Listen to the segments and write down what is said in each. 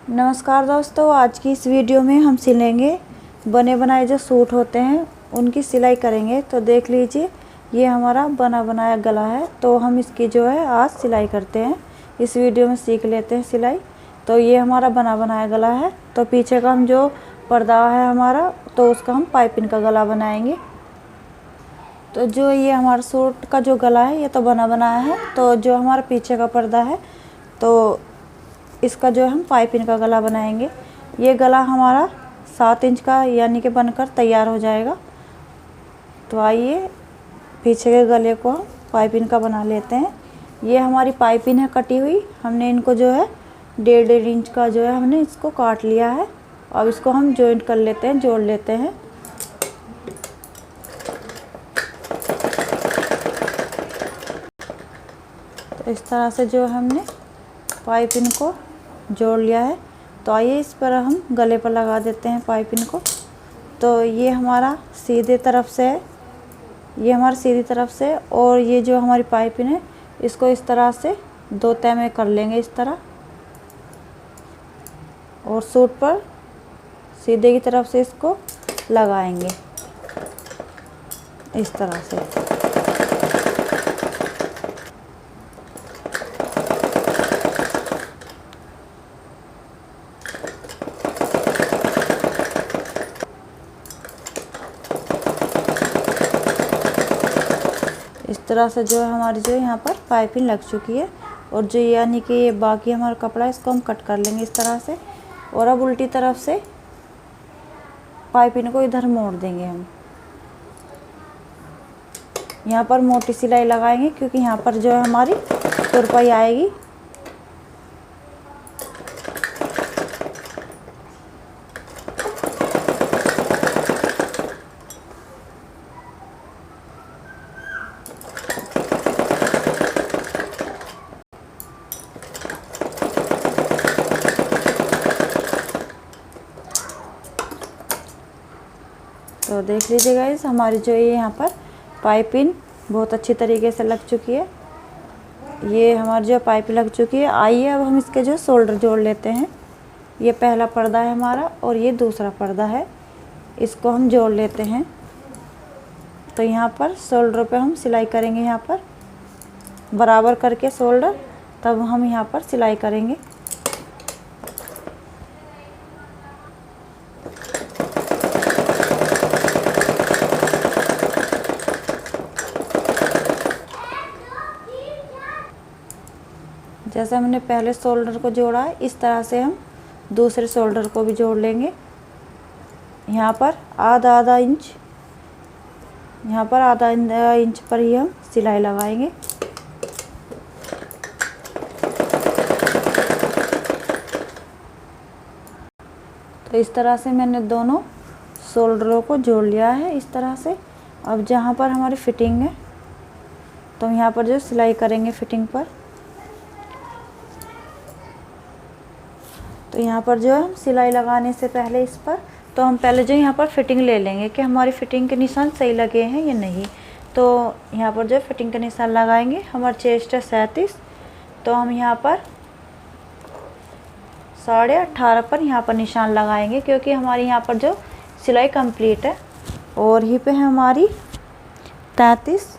नमस्कार दोस्तों, आज की इस वीडियो में हम सिलेंगे बने बनाए जो सूट होते हैं उनकी सिलाई करेंगे। तो देख लीजिए, ये हमारा बना बनाया गला है। तो हम इसकी जो है आज सिलाई करते हैं, इस वीडियो में सीख लेते हैं सिलाई। तो ये हमारा बना बनाया गला है। तो पीछे का हम जो पर्दा है हमारा, तो उसका हम पाइपिंग का गला बनाएंगे। तो जो ये हमारा सूट का जो गला है ये तो बना बनाया है। तो जो हमारा पीछे का पर्दा है तो इसका जो है हम पाइपिंग का गला बनाएंगे। ये गला हमारा 7 इंच का यानी कि बनकर तैयार हो जाएगा। तो आइए पीछे के गले को हम पाइपिंग का बना लेते हैं। ये हमारी पाइपिंग है कटी हुई, हमने इनको जो है 1.5 इंच का जो है हमने इसको काट लिया है। अब इसको हम जॉइंट कर लेते हैं, जोड़ लेते हैं। तो इस तरह से जो हमने पाइपिंग को जोड़ लिया है। तो आइए इस पर हम गले पर लगा देते हैं पाइपिंग को। तो ये हमारा सीधे तरफ से है, ये हमारा सीधी तरफ से, और ये जो हमारी पाइपिंग है इसको इस तरह से 2 तह में कर लेंगे इस तरह, और सूट पर सीधे की तरफ से इसको लगाएंगे इस तरह से। इस तरह से जो है हमारी जो यहाँ पर पाइपिंग लग चुकी है। और जो यानी कि ये बाकी हमारा कपड़ा है इसको हम कट कर लेंगे इस तरह से। और अब उल्टी तरफ से पाइपिंग को इधर मोड़ देंगे हम। यहाँ पर मोटी सिलाई लगाएंगे क्योंकि यहाँ पर जो है हमारी तुरपाई आएगी। तो देख लीजिए गाइस, हमारी जो ये यहाँ पर पाइपिंग बहुत अच्छी तरीके से लग चुकी है। ये हमारी जो पाइप लग चुकी है। आइए अब हम इसके जो शोल्डर जोड़ लेते हैं। ये पहला पर्दा है हमारा और ये दूसरा पर्दा है, इसको हम जोड़ लेते हैं। तो यहाँ पर शोल्डर पे हम सिलाई करेंगे, यहाँ पर बराबर करके शोल्डर, तब हम यहाँ पर सिलाई करेंगे। जैसे हमने पहले शोल्डर को जोड़ा है इस तरह से हम दूसरे शोल्डर को भी जोड़ लेंगे। यहाँ पर आधा इंच, यहाँ पर आधा इंच पर ही हम सिलाई लगाएंगे। तो इस तरह से मैंने दोनों शोल्डरों को जोड़ लिया है इस तरह से। अब जहाँ पर हमारी फिटिंग है तो यहाँ पर जो सिलाई करेंगे फिटिंग पर, तो यहाँ पर जो है हम सिलाई लगाने से पहले इस पर, तो हम पहले जो यहाँ पर फिटिंग ले लेंगे कि हमारी फिटिंग के निशान सही लगे हैं या नहीं। तो यहाँ पर जो फिटिंग के निशान लगाएंगे। हमारा चेस्ट है 37, तो हम यहाँ पर 18.5 पर यहाँ पर निशान लगाएंगे क्योंकि हमारी यहाँ पर जो सिलाई कंप्लीट है। और ही पे है हमारी 33,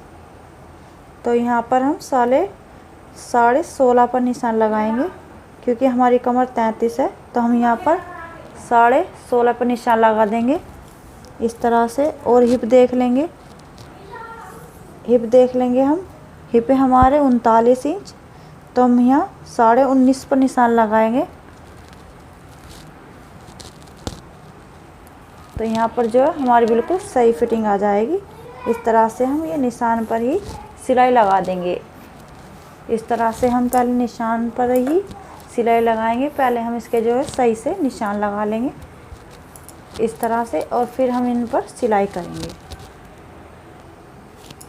तो यहाँ पर हम 16.5 पर निशान लगाएंगे क्योंकि हमारी कमर 33 है। तो हम यहाँ पर 16.5 पर निशान लगा देंगे इस तरह से। और हिप देख लेंगे, हम हिप है हमारे 39 इंच, तो हम यहाँ 19.5 पर निशान लगाएंगे। तो यहाँ पर जो है हमारी बिल्कुल सही फिटिंग आ जाएगी। इस तरह से हम ये निशान पर ही सिलाई लगा देंगे। इस तरह से हम पहले निशान पर ही सिलाई लगाएंगे। पहले हम इसके जो है सही से निशान लगा लेंगे इस तरह से, और फिर हम इन पर सिलाई करेंगे।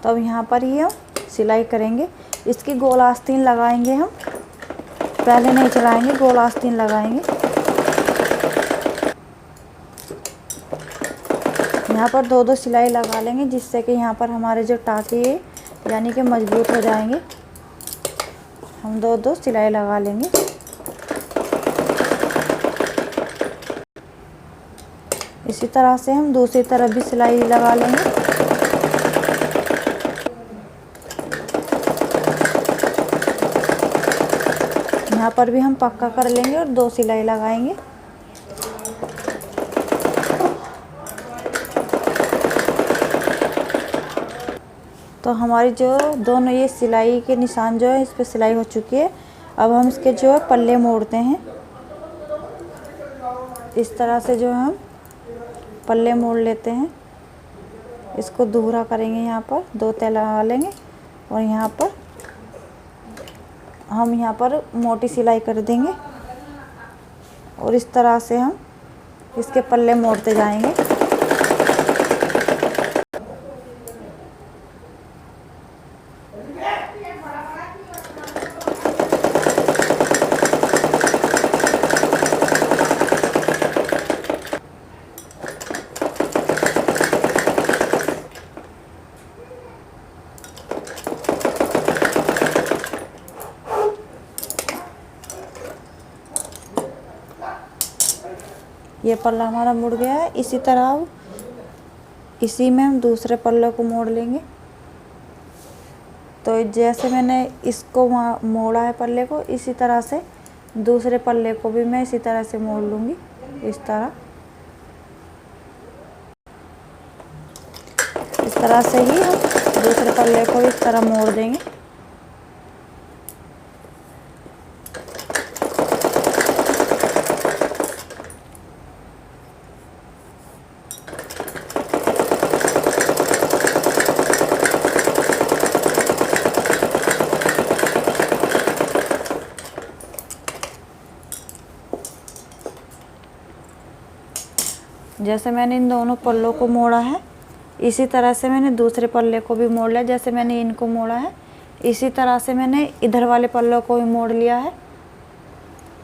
तो अब यहाँ पर ही हम सिलाई करेंगे। इसकी गोल आस्तीन लगाएंगे हम, पहले नहीं चलाएंगे, गोल आस्तीन लगाएंगे। यहाँ पर 2 सिलाई लगा लेंगे जिससे कि यहाँ पर हमारे जो टाँके यानी कि मजबूत हो जाएंगे। हम 2 सिलाई लगा लेंगे। इसी तरह से हम दूसरी तरफ भी सिलाई लगा लेंगे। यहाँ पर भी हम पक्का कर लेंगे और 2 सिलाई लगाएंगे। तो हमारी जो दोनों ये सिलाई के निशान जो है इस पे सिलाई हो चुकी है। अब हम इसके जो है पल्ले मोड़ते हैं। इस तरह से जो हम पल्ले मोड़ लेते हैं। इसको दोहरा करेंगे, यहाँ पर 2 तह लगा लेंगे और यहाँ पर हम मोटी सिलाई कर देंगे और इस तरह से हम इसके पल्ले मोड़ते जाएंगे। ये पल्ला हमारा मुड़ गया है। इसी तरह इसी में हम दूसरे पल्ले को मोड़ लेंगे। तो जैसे मैंने इसको मोड़ा है पल्ले को, इसी तरह से दूसरे पल्ले को भी मैं इसी तरह से मोड़ लूँगी। इस तरह से ही हम दूसरे पल्ले को इस तरह मोड़ देंगे। जैसे मैंने इन दोनों पल्लों को मोड़ा है, इसी तरह से मैंने दूसरे पल्ले को भी मोड़ लिया। जैसे मैंने इनको मोड़ा है, इसी तरह से मैंने इधर वाले पल्लों को भी मोड़ लिया है।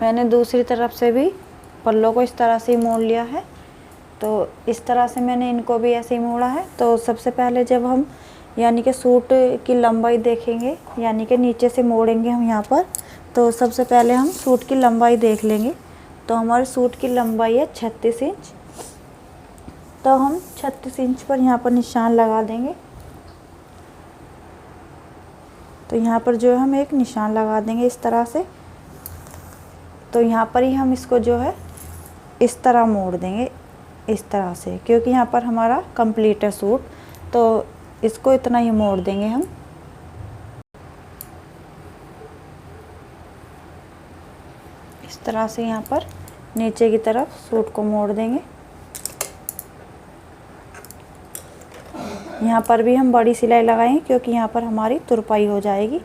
मैंने दूसरी तरफ से भी पल्लों को इस तरह से ही मोड़ लिया है। तो इस तरह से मैंने इनको भी ऐसे ही मोड़ा है। तो सबसे पहले जब हम यानी कि सूट की लंबाई देखेंगे, यानी कि नीचे से मोड़ेंगे हम यहाँ पर, तो सबसे पहले हम सूट की लंबाई देख लेंगे। तो हमारे सूट की लंबाई है 36 इंच। तो हम 36 इंच पर यहाँ पर निशान लगा देंगे। तो यहाँ पर जो है हम एक निशान लगा देंगे इस तरह से। तो यहाँ पर ही हम इसको जो है इस तरह मोड़ देंगे, इस तरह से, क्योंकि यहाँ पर हमारा कंप्लीट है सूट। तो इसको इतना ही मोड़ देंगे हम। इस तरह से यहाँ पर नीचे की तरफ सूट को मोड़ देंगे। यहाँ पर भी हम बड़ी सिलाई लगाएंगे क्योंकि यहाँ पर हमारी तुरपाई हो जाएगी।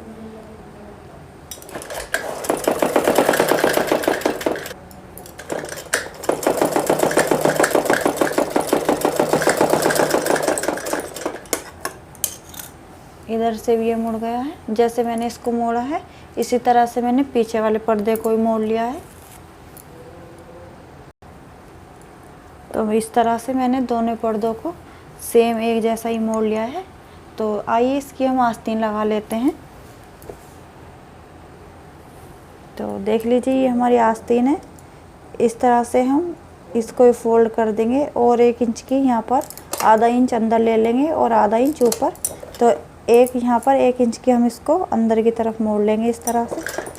इधर से भी ये मुड़ गया है। जैसे मैंने इसको मोड़ा है, इसी तरह से मैंने पीछे वाले पर्दे को भी मोड़ लिया है। तो इस तरह से मैंने दोनों पर्दों को सेम एक जैसा ही मोड़ लिया है। तो आइए इसकी हम आस्तीन लगा लेते हैं। तो देख लीजिए ये हमारी आस्तीन है। इस तरह से हम इसको फोल्ड कर देंगे और 1 इंच की यहाँ पर आधा इंच अंदर ले लेंगे और आधा इंच ऊपर। तो एक यहाँ पर 1 इंच की हम इसको अंदर की तरफ मोड़ लेंगे इस तरह से।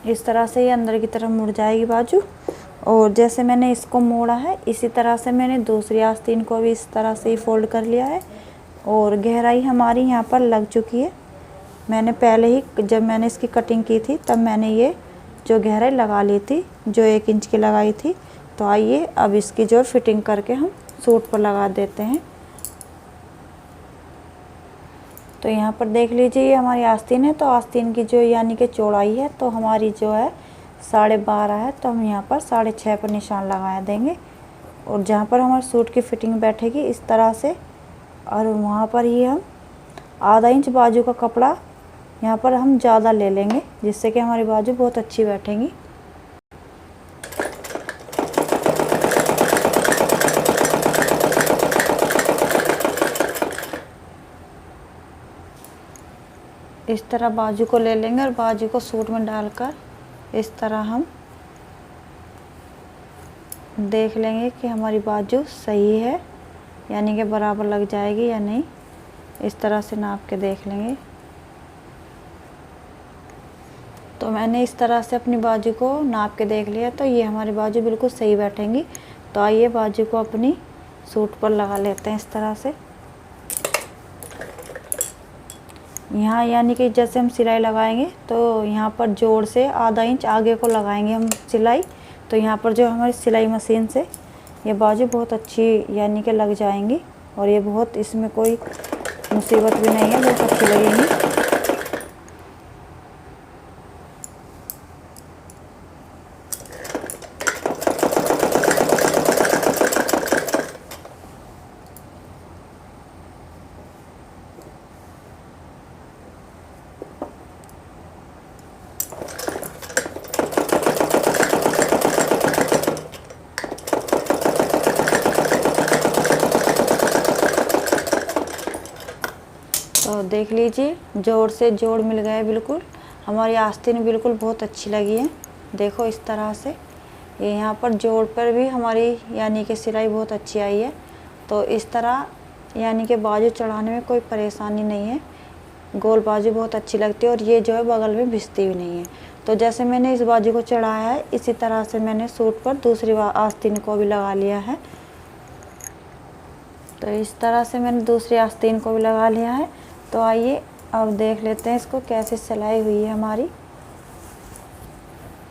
इस तरह से ये अंदर की तरफ मुड़ जाएगी बाजू। और जैसे मैंने इसको मोड़ा है, इसी तरह से मैंने दूसरी आस्तीन को भी इस तरह से ही फोल्ड कर लिया है। और गहराई हमारी यहाँ पर लग चुकी है। मैंने पहले ही जब मैंने इसकी कटिंग की थी तब मैंने ये जो गहराई लगा ली थी, जो 1 इंच की लगाई थी। तो आइए अब इसकी जो फिटिंग करके हम सूट पर लगा देते हैं। तो यहाँ पर देख लीजिए ये हमारी आस्तीन है। तो आस्तीन की जो यानी कि चौड़ाई है तो हमारी जो है 12.5 है। तो हम यहाँ पर 6.5 पर निशान लगा देंगे। और जहाँ पर हमारे सूट की फिटिंग बैठेगी इस तरह से, और वहाँ पर ही हम आधा इंच बाजू का कपड़ा यहाँ पर हम ज़्यादा ले लेंगे, जिससे कि हमारी बाजू बहुत अच्छी बैठेंगी। इस तरह बाजू को ले लेंगे और बाजू को सूट में डालकर इस तरह हम देख लेंगे कि हमारी बाजू सही है, यानी कि बराबर लग जाएगी या नहीं। इस तरह से नाप के देख लेंगे। तो मैंने इस तरह से अपनी बाजू को नाप के देख लिया, तो ये हमारी बाजू बिल्कुल सही बैठेंगी। तो आइए बाजू को अपनी सूट पर लगा लेते हैं इस तरह से। यहाँ यानी कि जैसे हम सिलाई लगाएंगे तो यहाँ पर जोड़ से आधा इंच आगे को लगाएंगे हम सिलाई। तो यहाँ पर जो हमारी सिलाई मशीन से ये बाजू बहुत अच्छी यानी कि लग जाएंगी, और ये बहुत, इसमें कोई मुसीबत भी नहीं है, बहुत अच्छी लगेंगी। तो देख लीजिए, जोड़ से जोड़ मिल गए बिल्कुल। हमारी आस्तीन बिल्कुल बहुत अच्छी लगी है। देखो इस तरह से ये यहाँ पर जोड़ पर भी हमारी यानी कि सिलाई बहुत अच्छी आई है। तो इस तरह यानी कि बाजू चढ़ाने में कोई परेशानी नहीं है, गोल बाजू बहुत अच्छी लगती है, और ये जो है बगल में भिजती भी नहीं है। तो जैसे मैंने इस बाजू को चढ़ाया है, इसी तरह से मैंने सूट पर दूसरी आस्तीन को भी लगा लिया है। तो इस तरह से मैंने दूसरी आस्तीन को भी लगा लिया है। तो आइए अब देख लेते हैं इसको कैसे सिलाई हुई है हमारी।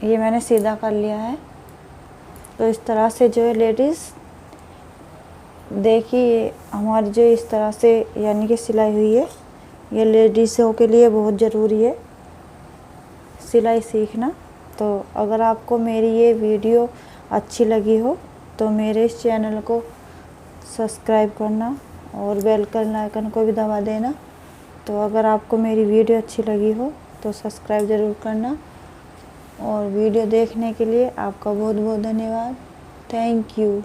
ये मैंने सीधा कर लिया है। तो इस तरह से जो है लेडीज़, देखिए हमारी जो इस तरह से यानी कि सिलाई हुई है, ये लेडीज़ों के लिए बहुत ज़रूरी है सिलाई सीखना। तो अगर आपको मेरी ये वीडियो अच्छी लगी हो तो मेरे इस चैनल को सब्सक्राइब करना और बेल का आइकन को भी दबा देना। तो अगर आपको मेरी वीडियो अच्छी लगी हो तो सब्सक्राइब ज़रूर करना, और वीडियो देखने के लिए आपका बहुत बहुत धन्यवाद। Thank you.